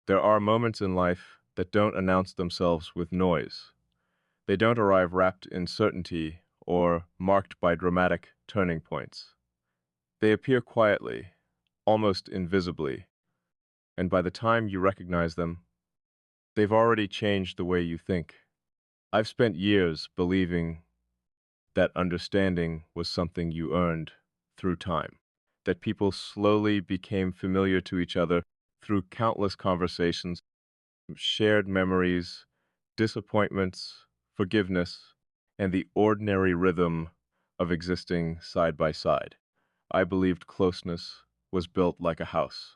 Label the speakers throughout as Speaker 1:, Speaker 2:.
Speaker 1: There are moments in life that don't announce themselves with noise. They don't arrive wrapped in certainty or marked by dramatic turning points. They appear quietly, almost invisibly, and by the time you recognize them, they've already changed the way you think. I've spent years believing that understanding was something you earned through time, that people slowly became familiar to each other through countless conversations, shared memories, disappointments, forgiveness, and the ordinary rhythm of existing side by side. I believed closeness was built like a house,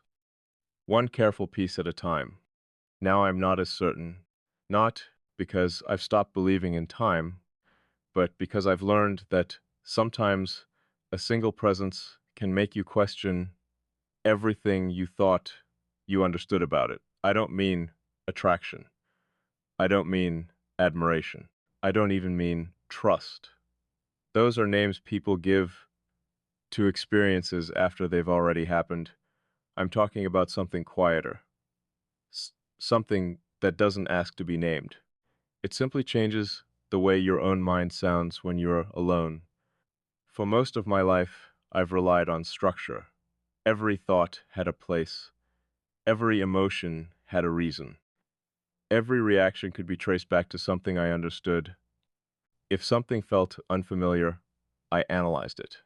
Speaker 1: one careful piece at a time. Now I'm not as certain, not because I've stopped believing in time, but because I've learned that sometimes a single presence can make you question everything you thought you understood about it. I don't mean attraction. I don't mean admiration. I don't even mean trust. Those are names people give to experiences after they've already happened. I'm talking about something quieter, something that doesn't ask to be named. It simply changes the way your own mind sounds when you're alone. For most of my life, I've relied on structure. Every thought had a place. Every emotion had a reason. Every reaction could be traced back to something I understood. If something felt unfamiliar, I analyzed it.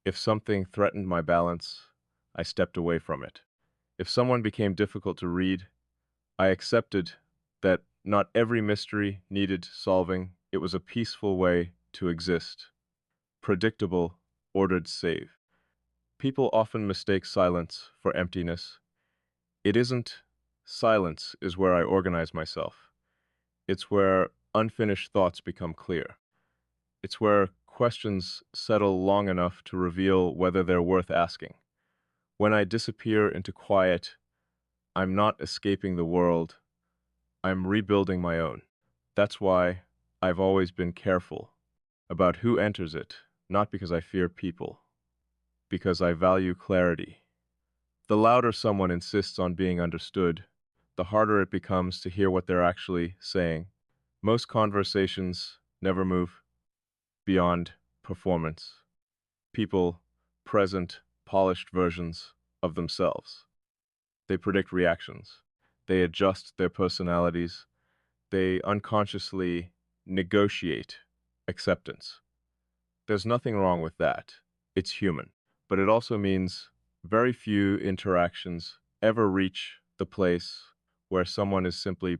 Speaker 1: If something threatened my balance, I stepped away from it. If someone became difficult to read, I accepted that not every mystery needed solving. It was a peaceful way to exist. Predictable, ordered, safe. People often mistake silence for emptiness. It isn't. Silence is where I organize myself. It's where unfinished thoughts become clear. It's where questions settle long enough to reveal whether they're worth asking. When I disappear into quiet, I'm not escaping the world, I'm rebuilding my own. That's why I've always been careful about who enters it, not because I fear people, because I value clarity. The louder someone insists on being understood, the harder it becomes to hear what they're actually saying. Most conversations never move beyond performance. People present polished versions of themselves. They predict reactions. They adjust their personalities. They unconsciously negotiate acceptance. There's nothing wrong with that. It's human. But it also means very few interactions ever reach the place where someone is simply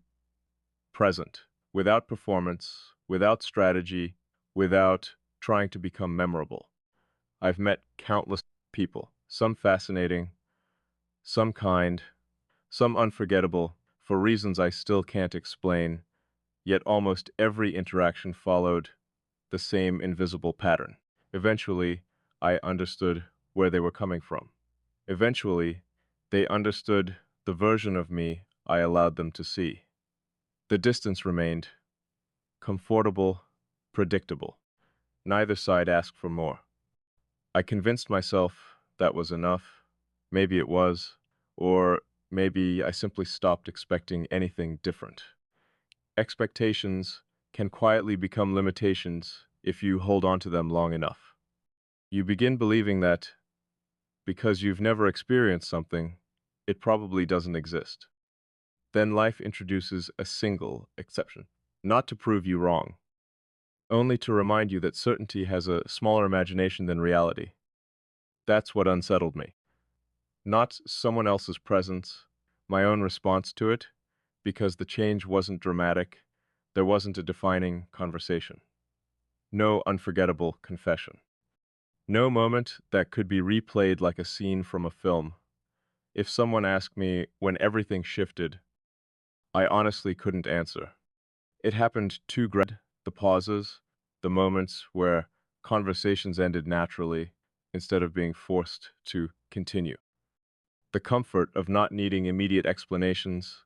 Speaker 1: present, without performance, without strategy, without trying to become memorable. I've met countless people, some fascinating, some kind, some unforgettable, for reasons I still can't explain, yet almost every interaction followed the same invisible pattern. Eventually, I understood where they were coming from. Eventually, they understood the version of me I allowed them to see. The distance remained comfortable, predictable. Neither side asked for more. I convinced myself that was enough. Maybe it was, or maybe I simply stopped expecting anything different. Expectations can quietly become limitations if you hold on to them long enough. You begin believing that because you've never experienced something, it probably doesn't exist. Then life introduces a single exception, not to prove you wrong, only to remind you that certainty has a smaller imagination than reality. That's what unsettled me. Not someone else's presence, my own response to it, because the change wasn't dramatic, there wasn't a defining conversation. No unforgettable confession. No moment that could be replayed like a scene from a film. If someone asked me when everything shifted, I honestly couldn't answer. It happened too the pauses, the moments where conversations ended naturally instead of being forced to continue. The comfort of not needing immediate explanations.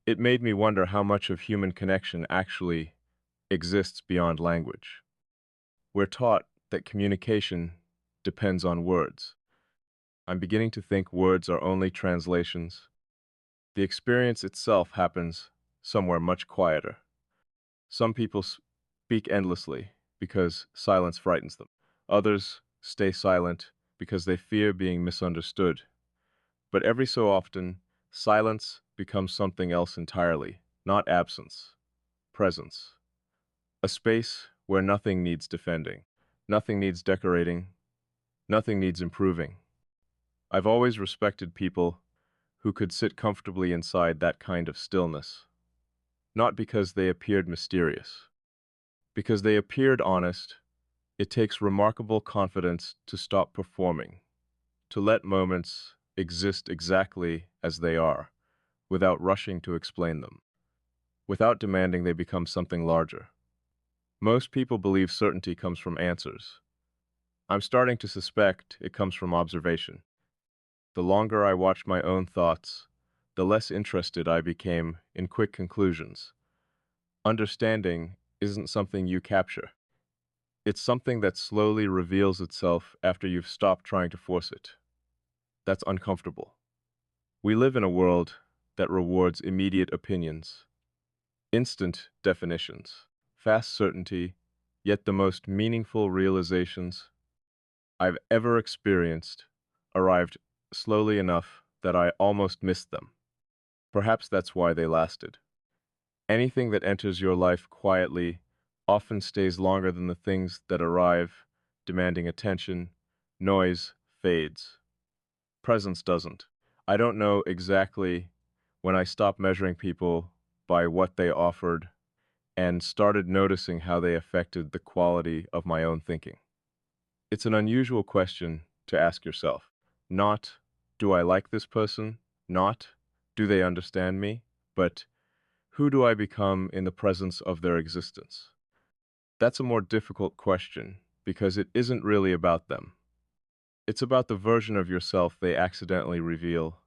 Speaker 1: It made me wonder how much of human connection actually exists beyond language. We're taught that communication depends on words. I'm beginning to think words are only translations, The experience itself happens somewhere much quieter. Some people speak endlessly because silence frightens them. Others stay silent because they fear being misunderstood. But every so often, silence becomes something else entirely, not absence, presence. A space where nothing needs defending, nothing needs decorating, nothing needs improving. I've always respected people who could sit comfortably inside that kind of stillness, not because they appeared mysterious, because they appeared honest. It takes remarkable confidence to stop performing, to let moments exist exactly as they are, without rushing to explain them, without demanding they become something larger. Most people believe certainty comes from answers. I'm starting to suspect it comes from observation. The longer I watched my own thoughts, the less interested I became in quick conclusions. Understanding isn't something you capture. It's something that slowly reveals itself after you've stopped trying to force it. That's uncomfortable. We live in a world that rewards immediate opinions, instant definitions, fast certainty, yet the most meaningful realizations I've ever experienced arrived slowly enough that I almost missed them. Perhaps that's why they lasted. Anything that enters your life quietly often stays longer than the things that arrive, demanding attention. Noise fades. Presence doesn't. I don't know exactly when I stopped measuring people by what they offered and started noticing how they affected the quality of my own thinking. It's an unusual question to ask yourself. Not, do I like this person? Not, do they understand me? But, who do I become in the presence of their existence? That's a more difficult question because it isn't really about them. It's about the version of yourself they accidentally reveal.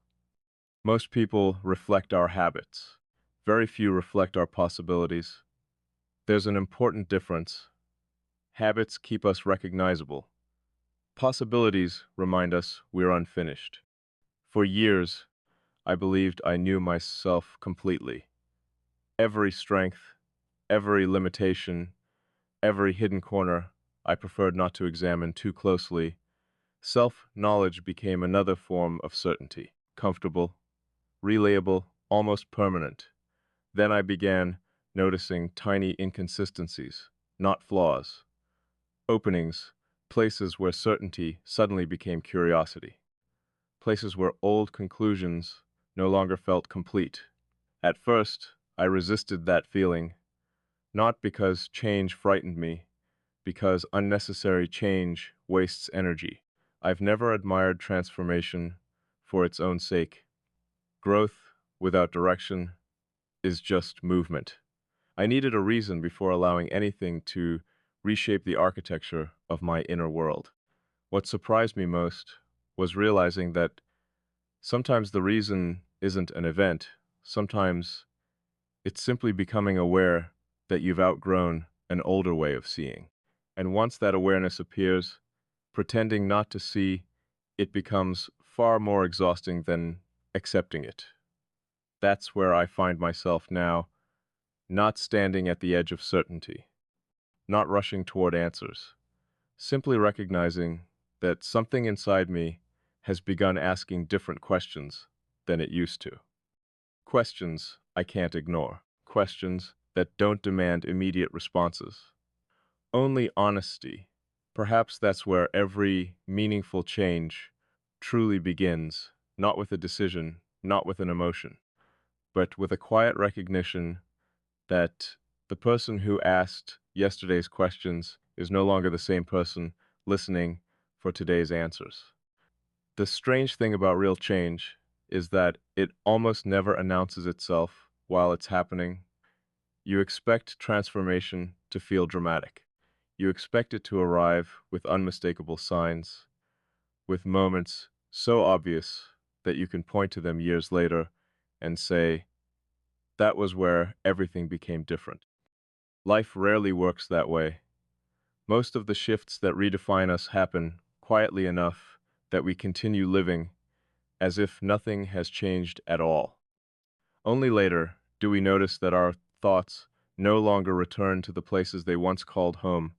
Speaker 1: Most people reflect our habits. Very few reflect our possibilities. There's an important difference. Habits keep us recognizable. Possibilities remind us we're unfinished. For years, I believed I knew myself completely. Every strength, every limitation, every hidden corner I preferred not to examine too closely. Self-knowledge became another form of certainty, comfortable, relayable, almost permanent. Then I began noticing tiny inconsistencies, not flaws, openings, places where certainty suddenly became curiosity, places where old conclusions no longer felt complete. At first, I resisted that feeling, not because change frightened me, because unnecessary change wastes energy. I've never admired transformation for its own sake. Growth without direction is just movement. I needed a reason before allowing anything to reshape the architecture of my inner world. What surprised me most was realizing that sometimes the reason isn't an event, sometimes it's simply becoming aware that you've outgrown an older way of seeing. And once that awareness appears, pretending not to see, it becomes far more exhausting than accepting it. That's where I find myself now, not standing at the edge of certainty, not rushing toward answers, simply recognizing that something inside me has begun asking different questions than it used to. Questions I can't ignore, questions that don't demand immediate responses. Only honesty. Perhaps that's where every meaningful change truly begins, not with a decision, not with an emotion, but with a quiet recognition that the person who asked yesterday's questions is no longer the same person listening for today's answers. The strange thing about real change is that it almost never announces itself while it's happening. You expect transformation to feel dramatic. You expect it to arrive with unmistakable signs, with moments so obvious that you can point to them years later and say, that was where everything became different. Life rarely works that way. Most of the shifts that redefine us happen quietly enough that we continue living as if nothing has changed at all. Only later do we notice that our thoughts no longer return to the places they once called home.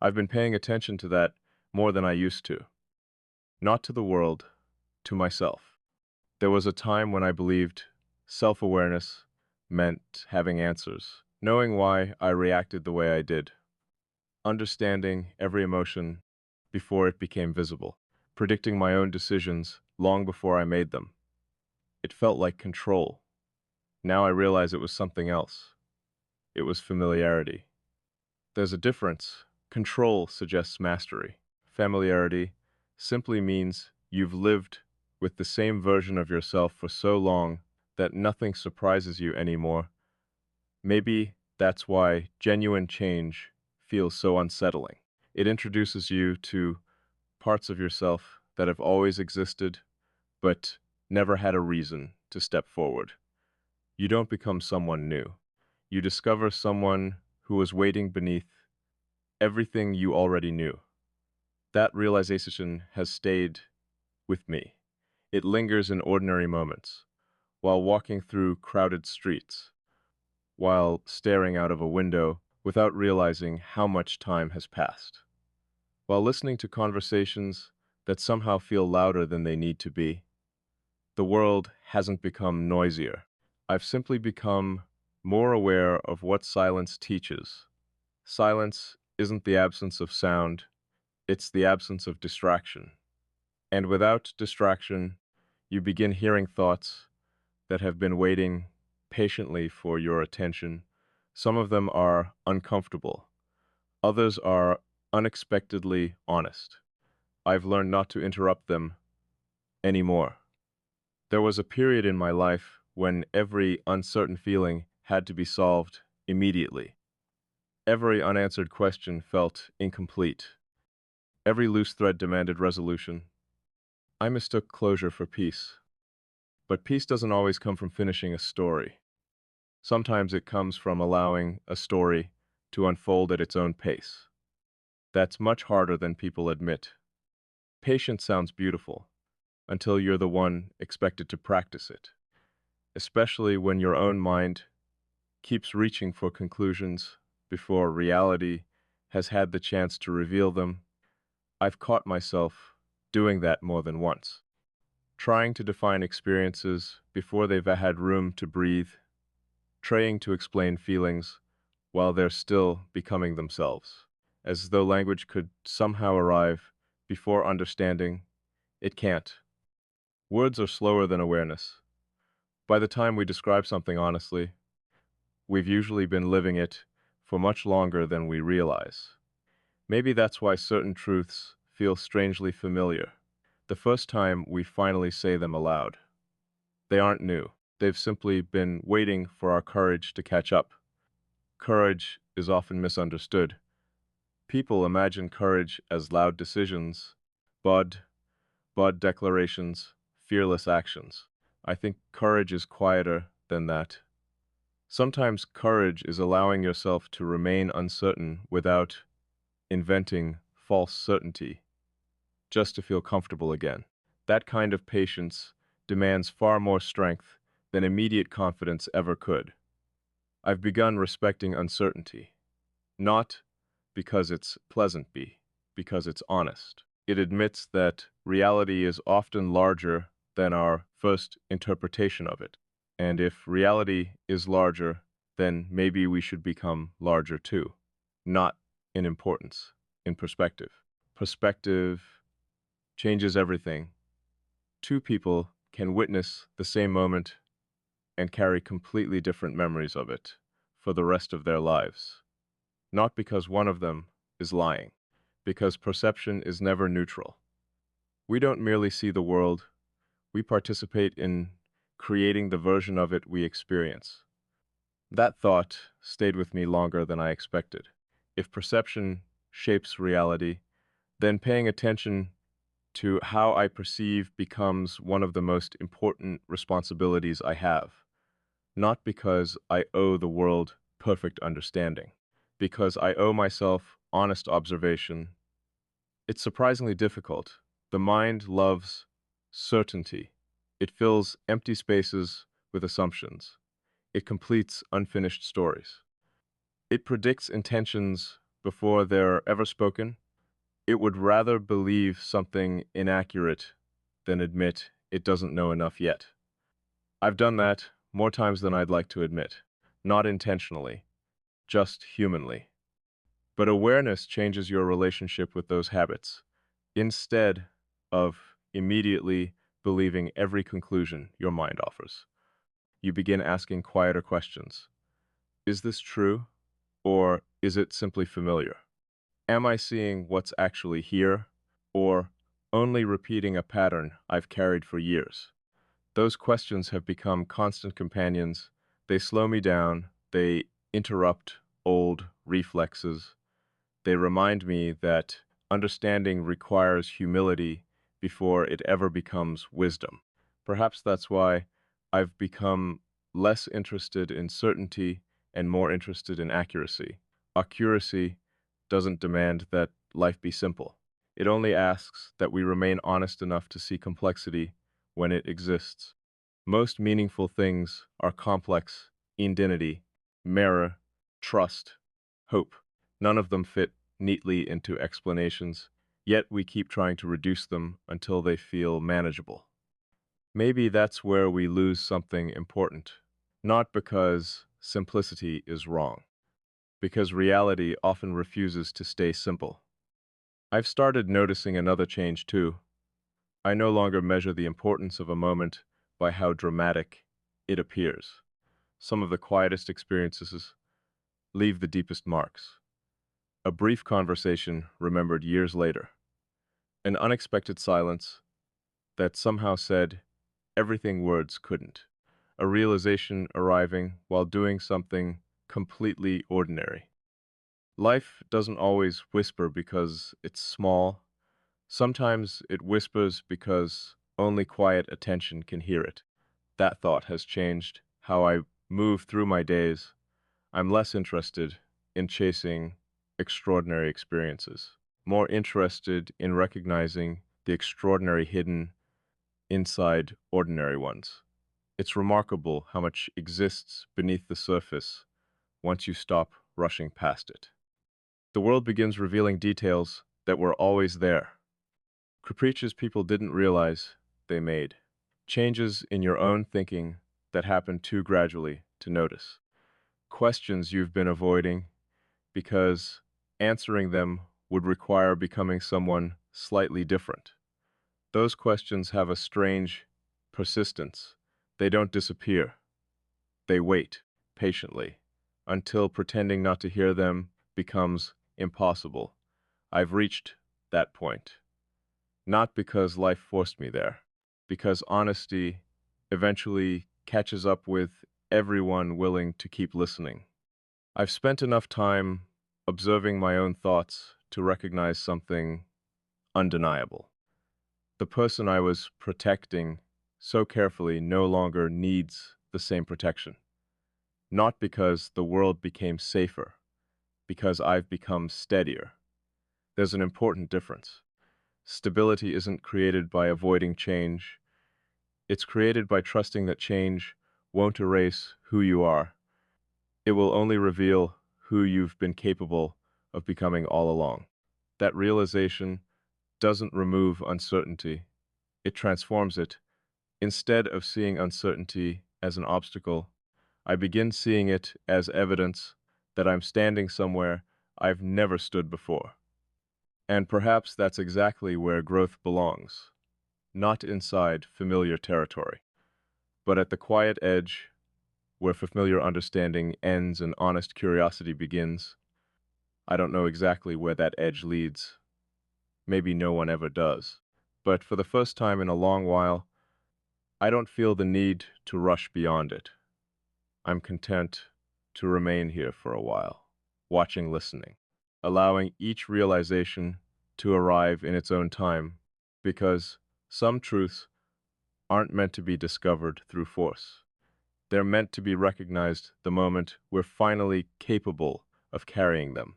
Speaker 1: I've been paying attention to that more than I used to. Not to the world, to myself. There was a time when I believed self-awareness meant having answers, knowing why I reacted the way I did, understanding every emotion before it became visible, predicting my own decisions long before I made them. It felt like control. Now I realize it was something else. It was familiarity. There's a difference. Control suggests mastery. Familiarity simply means you've lived with the same version of yourself for so long that nothing surprises you anymore. Maybe that's why genuine change feels so unsettling. It introduces you to parts of yourself that have always existed, but never had a reason to step forward. You don't become someone new. You discover someone who was waiting beneath everything you already knew. That realization has stayed with me. It lingers in ordinary moments, while walking through crowded streets, while staring out of a window without realizing how much time has passed, while listening to conversations that somehow feel louder than they need to be. The world hasn't become noisier. I've simply become more aware of what silence teaches. Silence isn't the absence of sound, it's the absence of distraction. And without distraction, you begin hearing thoughts that have been waiting patiently for your attention. Some of them are uncomfortable, others are unexpectedly honest. I've learned not to interrupt them anymore. There was a period in my life when every uncertain feeling had to be solved immediately. Every unanswered question felt incomplete. Every loose thread demanded resolution. I mistook closure for peace. But peace doesn't always come from finishing a story. Sometimes it comes from allowing a story to unfold at its own pace. That's much harder than people admit. Patience sounds beautiful until you're the one expected to practice it, especially when your own mind keeps reaching for conclusions before reality has had the chance to reveal them. I've caught myself doing that more than once, trying to define experiences before they've had room to breathe, trying to explain feelings while they're still becoming themselves, as though language could somehow arrive before understanding. It can't. Words are slower than awareness. By the time we describe something honestly, we've usually been living it for much longer than we realize. Maybe that's why certain truths feel strangely familiar the first time we finally say them aloud. They aren't new. They've simply been waiting for our courage to catch up. Courage is often misunderstood. People imagine courage as loud decisions, bud, bud declarations, fearless actions. I think courage is quieter than that. Sometimes courage is allowing yourself to remain uncertain without inventing false certainty, just to feel comfortable again. That kind of patience demands far more strength than immediate confidence ever could. I've begun respecting uncertainty, not because it's pleasant, because it's honest. It admits that reality is often larger than our first interpretation of it. And if reality is larger, then maybe we should become larger too. Not in importance, in perspective. Perspective changes everything. Two people can witness the same moment and carry completely different memories of it for the rest of their lives. Not because one of them is lying, because perception is never neutral. We don't merely see the world, we participate in creating the version of it we experience. That thought stayed with me longer than I expected. If perception shapes reality, then paying attention to how I perceive becomes one of the most important responsibilities I have. Not because I owe the world perfect understanding, because I owe myself honest observation. It's surprisingly difficult. The mind loves certainty. It fills empty spaces with assumptions. It completes unfinished stories. It predicts intentions before they're ever spoken. It would rather believe something inaccurate than admit it doesn't know enough yet. I've done that more times than I'd like to admit. Not intentionally, just humanly. But awareness changes your relationship with those habits. Instead of immediately believing every conclusion your mind offers, you begin asking quieter questions. Is this true? Or is it simply familiar? Am I seeing what's actually here? Or only repeating a pattern I've carried for years? Those questions have become constant companions. They slow me down. They interrupt old reflexes. They remind me that understanding requires humility before it ever becomes wisdom. Perhaps that's why I've become less interested in certainty and more interested in accuracy. Accuracy doesn't demand that life be simple. It only asks that we remain honest enough to see complexity when it exists. Most meaningful things are complex: identity, mirror, trust, hope. None of them fit neatly into explanations, yet we keep trying to reduce them until they feel manageable. Maybe that's where we lose something important. Not because simplicity is wrong, because reality often refuses to stay simple. I've started noticing another change too. I no longer measure the importance of a moment by how dramatic it appears. Some of the quietest experiences leave the deepest marks. A brief conversation remembered years later. An unexpected silence that somehow said everything words couldn't. A realization arriving while doing something completely ordinary. Life doesn't always whisper because it's small. Sometimes it whispers because only quiet attention can hear it. That thought has changed how I move through my days. I'm less interested in chasing extraordinary experiences, more interested in recognizing the extraordinary hidden inside ordinary ones. It's remarkable how much exists beneath the surface once you stop rushing past it. The world begins revealing details that were always there. Caprices people didn't realize they made. Changes in your own thinking that happen too gradually to notice. Questions you've been avoiding because answering them would require becoming someone slightly different. Those questions have a strange persistence. They don't disappear. They wait patiently until pretending not to hear them becomes impossible. I've reached that point. Not because life forced me there, because honesty eventually catches up with everyone willing to keep listening. I've spent enough time observing my own thoughts to recognize something undeniable. The person I was protecting so carefully no longer needs the same protection. Not because the world became safer, because I've become steadier. There's an important difference. Stability isn't created by avoiding change. It's created by trusting that change won't erase who you are. It will only reveal who you've been capable of becoming all along. That realization doesn't remove uncertainty. It transforms it. Instead of seeing uncertainty as an obstacle, I begin seeing it as evidence that I'm standing somewhere I've never stood before. And perhaps that's exactly where growth belongs, not inside familiar territory, but at the quiet edge where familiar understanding ends and honest curiosity begins. I don't know exactly where that edge leads. Maybe no one ever does. But for the first time in a long while, I don't feel the need to rush beyond it. I'm content to remain here for a while, watching, listening, allowing each realization to arrive in its own time, because some truths aren't meant to be discovered through force. They're meant to be recognized the moment we're finally capable of carrying them.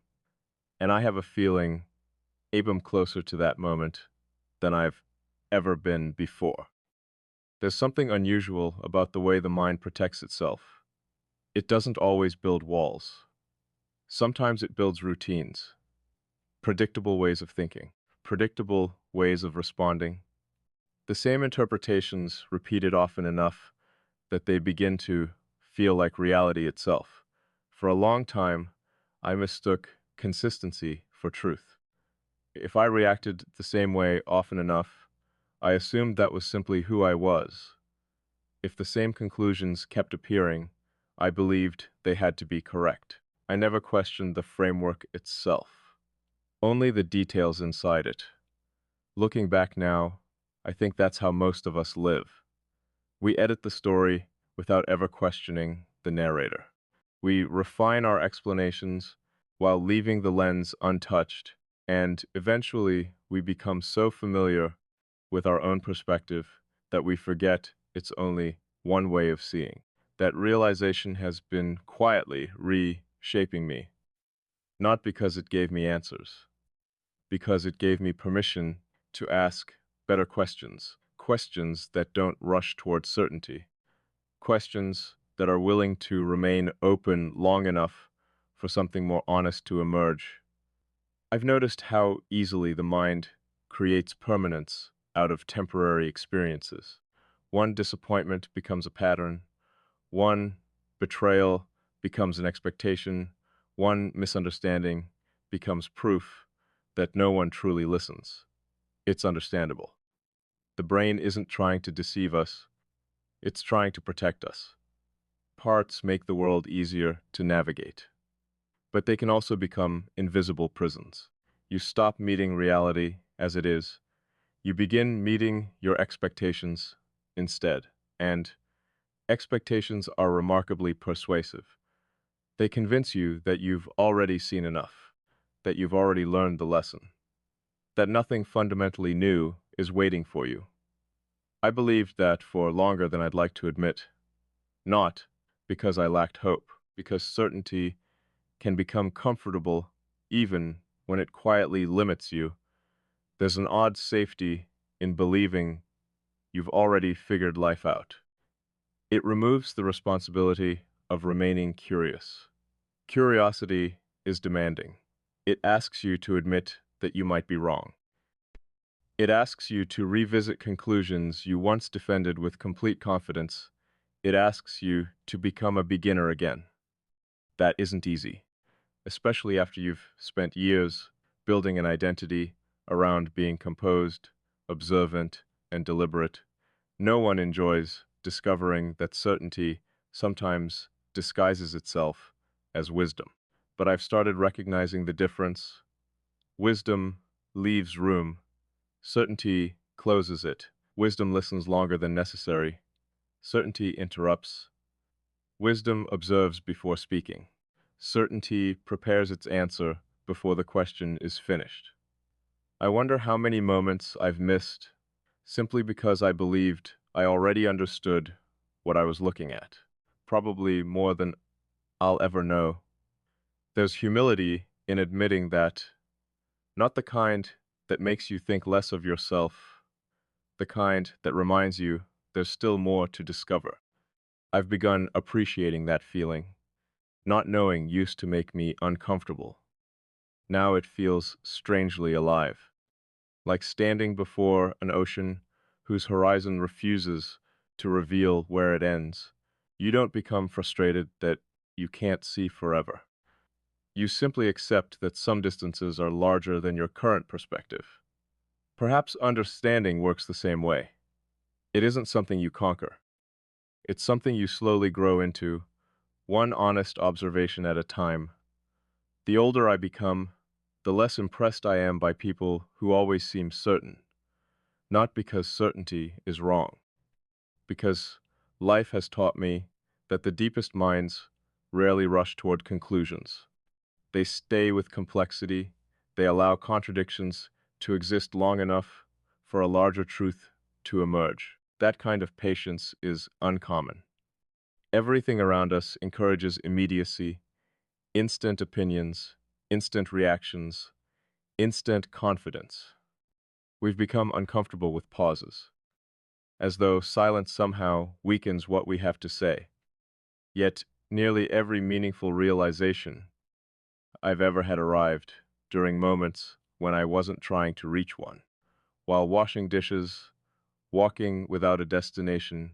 Speaker 1: And I have a feeling I'm closer to that moment than I've ever been before. There's something unusual about the way the mind protects itself. It doesn't always build walls. Sometimes it builds routines, predictable ways of thinking, predictable ways of responding, the same interpretations repeated often enough that they begin to feel like reality itself. For a long time, I mistook consistency for truth. If I reacted the same way often enough, I assumed that was simply who I was. If the same conclusions kept appearing, I believed they had to be correct. I never questioned the framework itself, only the details inside it. Looking back now, I think that's how most of us live. We edit the story without ever questioning the narrator. We refine our explanations while leaving the lens untouched, and eventually we become so familiar with our own perspective that we forget it's only one way of seeing. That realization has been quietly reshaping me, not because it gave me answers, because it gave me permission to ask better questions, questions that don't rush towards certainty, questions that are willing to remain open long enough for something more honest to emerge. I've noticed how easily the mind creates permanence out of temporary experiences. One disappointment becomes a pattern, one betrayal becomes an expectation, one misunderstanding becomes proof that no one truly listens. It's understandable. The brain isn't trying to deceive us, it's trying to protect us. Parts make the world easier to navigate, but they can also become invisible prisons. You stop meeting reality as it is, you begin meeting your expectations instead, and expectations are remarkably persuasive. They convince you that you've already seen enough, that you've already learned the lesson, that nothing fundamentally new is waiting for you. I believed that for longer than I'd like to admit, not because I lacked hope, because certainty can become comfortable even when it quietly limits you. There's an odd safety in believing you've already figured life out. It removes the responsibility of remaining curious. Curiosity is demanding. It asks you to admit that you might be wrong. It asks you to revisit conclusions you once defended with complete confidence. It asks you to become a beginner again. That isn't easy, especially after you've spent years building an identity around being composed, observant, and deliberate. No one enjoys discovering that certainty sometimes disguises itself as wisdom. But I've started recognizing the difference. Wisdom leaves room. Certainty closes it. Wisdom listens longer than necessary. Certainty interrupts. Wisdom observes before speaking. Certainty prepares its answer before the question is finished. I wonder how many moments I've missed simply because I believed I already understood what I was looking at. Probably more than I'll ever know. There's humility in admitting that, not the kind that makes you think less of yourself, the kind that reminds you there's still more to discover. I've begun appreciating that feeling. Not knowing used to make me uncomfortable. Now it feels strangely alive, like standing before an ocean whose horizon refuses to reveal where it ends. You don't become frustrated that you can't see forever. You simply accept that some distances are larger than your current perspective. Perhaps understanding works the same way. It isn't something you conquer. It's something you slowly grow into, one honest observation at a time. The older I become, the less impressed I am by people who always seem certain, not because certainty is wrong, because life has taught me that the deepest minds rarely rush toward conclusions. They stay with complexity, they allow contradictions to exist long enough for a larger truth to emerge. That kind of patience is uncommon. Everything around us encourages immediacy, instant opinions, instant reactions, instant confidence. We've become uncomfortable with pauses. as though silence somehow weakens what we have to say. Yet, nearly every meaningful realization I've ever had arrived during moments when I wasn't trying to reach one. While washing dishes, walking without a destination,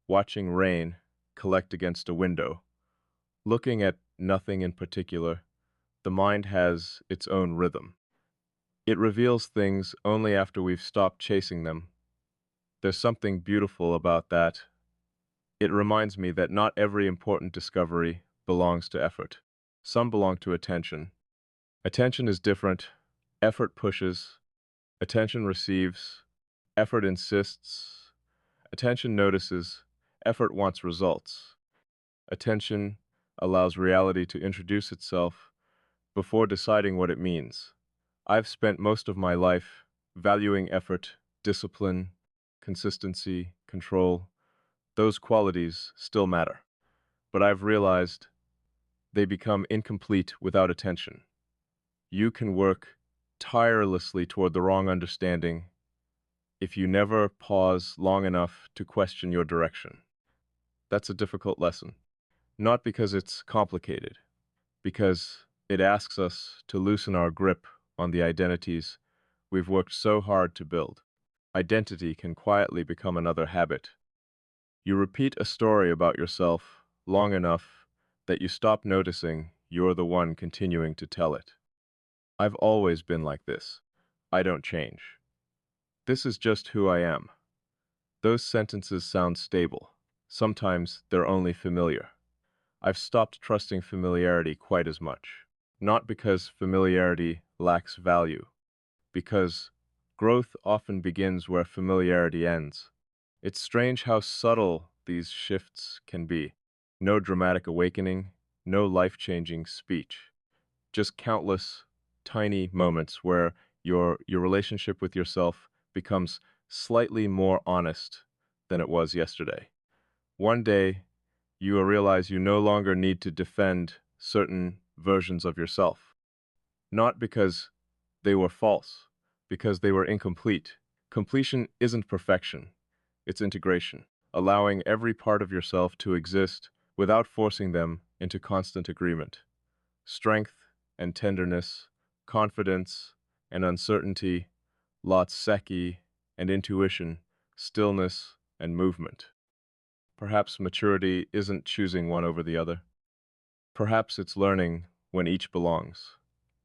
Speaker 1: watching rain collect against a window, looking at nothing in particular, the mind has its own rhythm. It reveals things only after we've stopped chasing them. There's something beautiful about that. It reminds me that not every important discovery belongs to effort. Some belong to attention. Attention is different. Effort pushes. Attention receives. Effort insists. Attention notices. Effort wants results. Attention allows reality to introduce itself before deciding what it means. I've spent most of my life valuing effort, discipline, consistency, control. Those qualities still matter. But I've realized they become incomplete without attention. You can work tirelessly toward the wrong understanding if you never pause long enough to question your direction. That's a difficult lesson. Not because it's complicated, because it asks us to loosen our grip on the identities we've worked so hard to build. Identity can quietly become another habit. You repeat a story about yourself long enough that you stop noticing you're the one continuing to tell it. I've always been like this. I don't change. This is just who I am. Those sentences sound stable. Sometimes they're only familiar. I've stopped trusting familiarity quite as much. Not because familiarity lacks value, because growth often begins where familiarity ends. It's strange how subtle these shifts can be. No dramatic awakening, no life-changing speech. Just countless tiny moments where your relationship with yourself becomes slightly more honest than it was yesterday. One day, you will realize you no longer need to defend certain versions of yourself. Not because they were false, because they were incomplete. Completion isn't perfection, it's integration, allowing every part of yourself to exist without forcing them into constant agreement. Strength and tenderness, confidence and uncertainty, Lotseki and intuition, stillness and movement. Perhaps maturity isn't choosing one over the other. Perhaps it's learning when each belongs.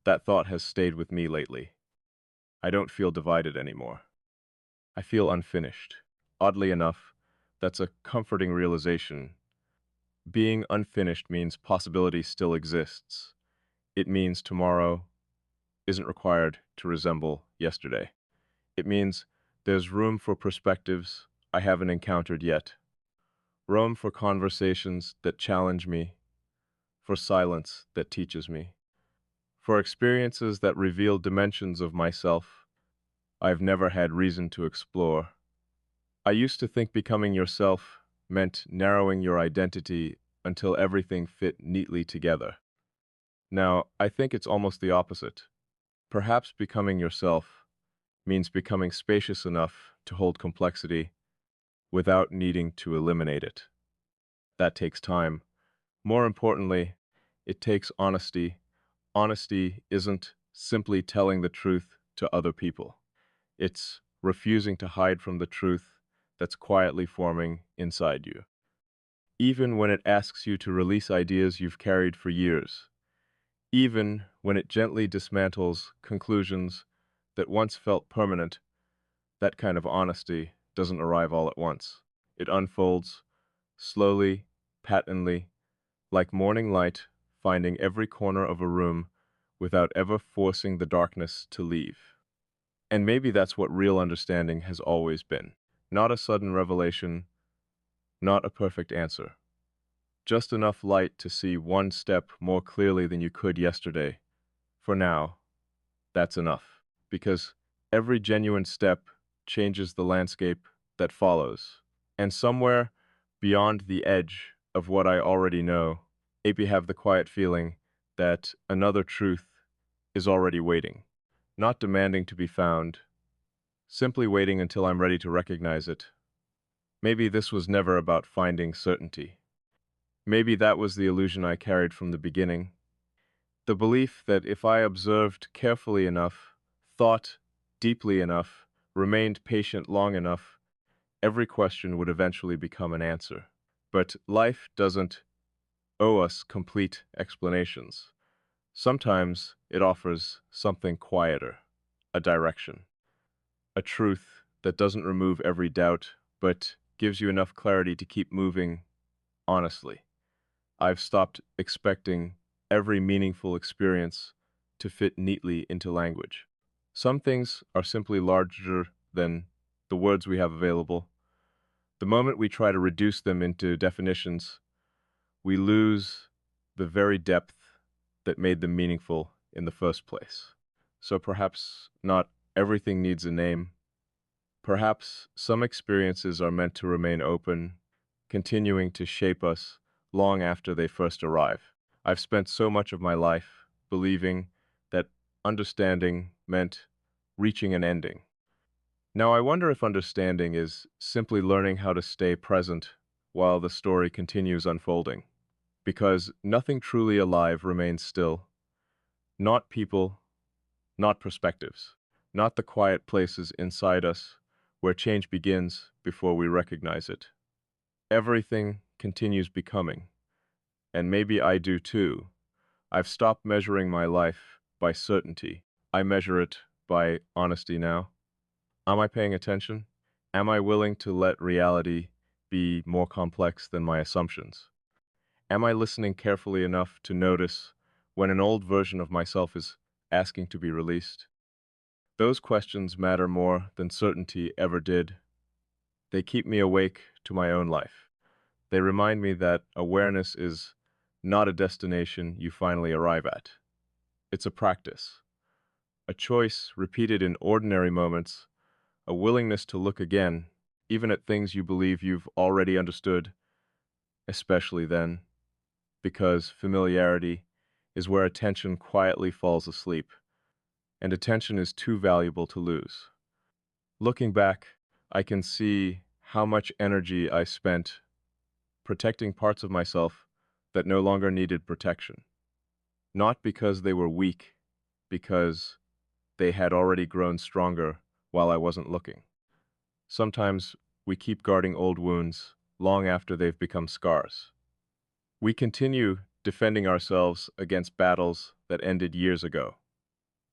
Speaker 1: That thought has stayed with me lately. I don't feel divided anymore. I feel unfinished. Oddly enough, that's a comforting realization. Being unfinished means possibility still exists. It means tomorrow isn't required to resemble yesterday. It means there's room for perspectives I haven't encountered yet. Room for conversations that challenge me, for silence that teaches me, for experiences that reveal dimensions of myself I've never had reason to explore. I used to think becoming yourself meant narrowing your identity until everything fit neatly together. Now, I think it's almost the opposite. Perhaps becoming yourself means becoming spacious enough to hold complexity without needing to eliminate it. That takes time. More importantly, it takes honesty. Honesty isn't simply telling the truth to other people. It's refusing to hide from the truth that's quietly forming inside you. Even when it asks you to release ideas you've carried for years. Even when it gently dismantles conclusions that once felt permanent, that kind of honesty doesn't arrive all at once. It unfolds, slowly, patently, like morning light finding every corner of a room without ever forcing the darkness to leave. And maybe that's what real understanding has always been. Not a sudden revelation, not a perfect answer. Just enough light to see one step more clearly than you could yesterday. For now, that's enough. Because every genuine step changes the landscape that follows. And somewhere beyond the edge of what I already know, maybe have the quiet feeling that another truth is already waiting, not demanding to be found, simply waiting until I'm ready to recognize it. Maybe this was never about finding certainty. Maybe that was the illusion I carried from the beginning. The belief that if I observed carefully enough, thought deeply enough, remained patient long enough, every question would eventually become an answer. But life doesn't owe us complete explanations. Sometimes it offers something quieter, a direction, a truth that doesn't remove every doubt, but gives you enough clarity to keep moving honestly. I've stopped expecting every meaningful experience to fit neatly into language. Some things are simply larger than the words we have available. The moment we try to reduce them into definitions, we lose the very depth that made them meaningful in the first place. So perhaps not everything needs a name. Perhaps some experiences are meant to remain open, continuing to shape us long after they first arrive. I've spent so much of my life believing that understanding meant reaching an ending. Now I wonder if understanding is simply learning how to stay present while the story continues unfolding. Because nothing truly alive remains still. Not people, not perspectives, not the quiet places inside us where change begins before we recognize it. Everything continues becoming, and maybe I do too. I've stopped measuring my life by certainty. I measure it by honesty now. Am I paying attention? Am I willing to let reality be more complex than my assumptions? Am I listening carefully enough to notice when an old version of myself is asking to be released? Those questions matter more than certainty ever did. They keep me awake to my own life. They remind me that awareness is not a destination you finally arrive at. It's a practice, a choice repeated in ordinary moments, a willingness to look again, even at things you believe you've already understood, especially then, because familiarity is where attention quietly falls asleep, and attention is too valuable to lose. Looking back, I can see how much energy I spent protecting parts of myself that no longer needed protection. Not because they were weak, because they had already grown stronger while I wasn't looking. Sometimes we keep guarding old wounds long after they've become scars. We continue defending ourselves against battles that ended years ago.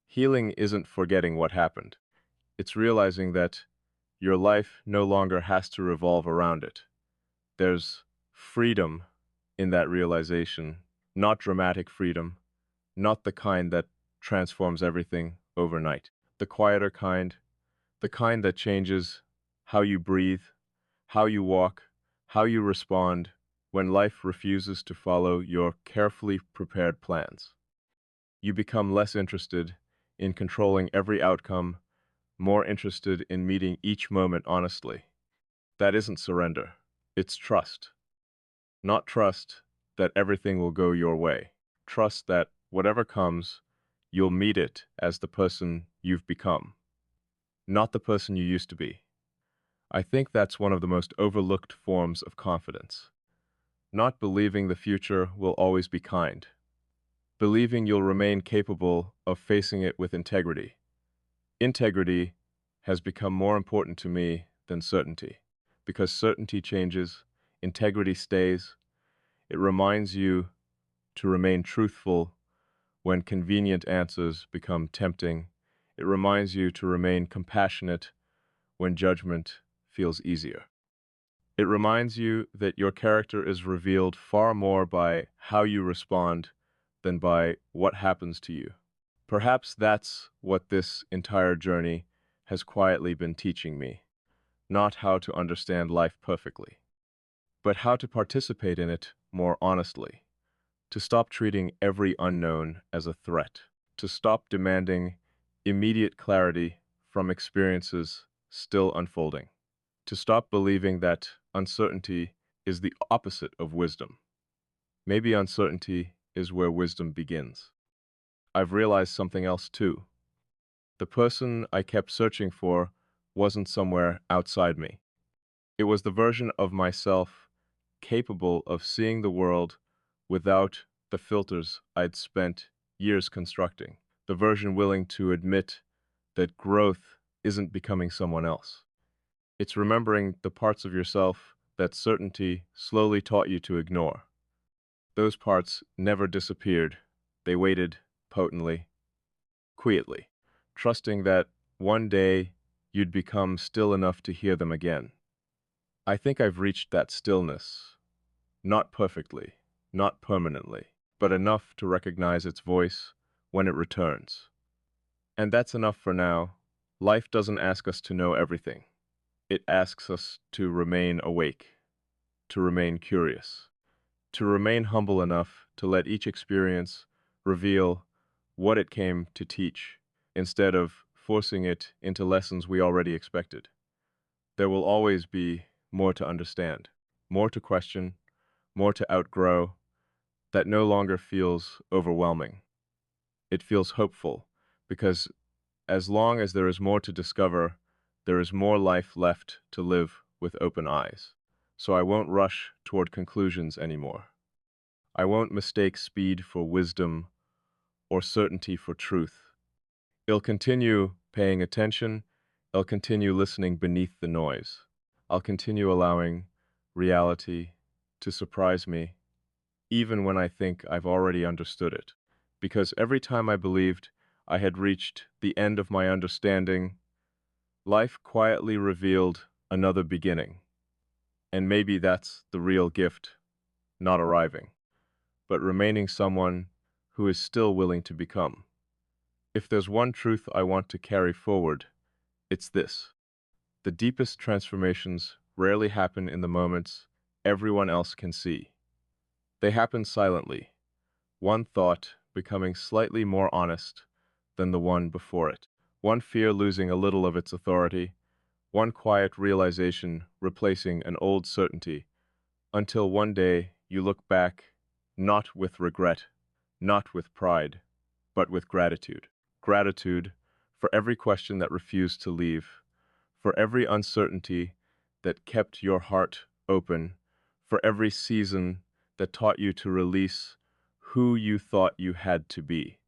Speaker 1: Healing isn't forgetting what happened. It's realizing that your life no longer has to revolve around it. There's freedom in that realization, not dramatic freedom, not the kind that transforms everything overnight. The quieter kind, the kind that changes how you breathe, how you walk, how you respond when life refuses to follow your carefully prepared plans. You become less interested in controlling every outcome, more interested in meeting each moment honestly. That isn't surrender. It's trust. Not trust that everything will go your way. Trust that whatever comes, you'll meet it as the person you've become, not the person you used to be. I think that's one of the most overlooked forms of confidence. Not believing the future will always be kind. Believing you'll remain capable of facing it with integrity. Integrity has become more important to me than certainty. Because certainty changes, integrity stays. It reminds you to remain truthful when convenient answers become tempting. It reminds you to remain compassionate when judgment feels easier. It reminds you that your character is revealed far more by how you respond than by what happens to you. Perhaps that's what this entire journey has quietly been teaching me. Not how to understand life perfectly, but how to participate in it more honestly. To stop treating every unknown as a threat. To stop demanding immediate clarity from experiences still unfolding. To stop believing that uncertainty is the opposite of wisdom. Maybe uncertainty is where wisdom begins. I've realized something else too. The person I kept searching for wasn't somewhere outside me. It was the version of myself capable of seeing the world without the filters I'd spent years constructing. The version willing to admit that growth isn't becoming someone else. It's remembering the parts of yourself that certainty slowly taught you to ignore. Those parts never disappeared. They waited potently, quietly, trusting that one day you'd become still enough to hear them again. I think I've reached that stillness, not perfectly, not permanently, but enough to recognize its voice when it returns. And that's enough for now. Life doesn't ask us to know everything. It asks us to remain awake, to remain curious, to remain humble enough to let each experience reveal what it came to teach, instead of forcing it into lessons we already expected. There will always be more to understand, more to question, more to outgrow, that no longer feels overwhelming. It feels hopeful, because as long as there is more to discover, there is more life left to live with open eyes. So I won't rush toward conclusions anymore. I won't mistake speed for wisdom or certainty for truth. I'll continue paying attention. I'll continue listening beneath the noise. I'll continue allowing reality to surprise me, even when I think I've already understood it. Because every time I believed I had reached the end of my understanding, life quietly revealed another beginning. And maybe that's the real gift, not arriving, but remaining someone who is still willing to become. If there's one truth I want to carry forward, it's this. The deepest transformations rarely happen in the moments everyone else can see. They happen silently, one thought becoming slightly more honest than the one before it, one fear losing a little of its authority, one quiet realization replacing an old certainty, until one day you look back, not with regret, not with pride, but with gratitude. Gratitude for every question that refused to leave, for every uncertainty that kept your heart open, for every season that taught you to release who you thought you had to be.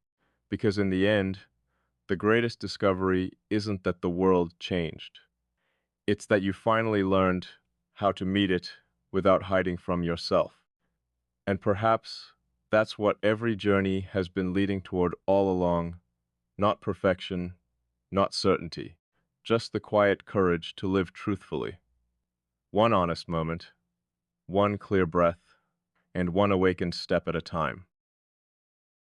Speaker 1: Because in the end, the greatest discovery isn't that the world changed. It's that you finally learned how to meet it without hiding from yourself. And perhaps that's what every journey has been leading toward all along, not perfection, not certainty, just the quiet courage to live truthfully. One honest moment, one clear breath, and one awakened step at a time.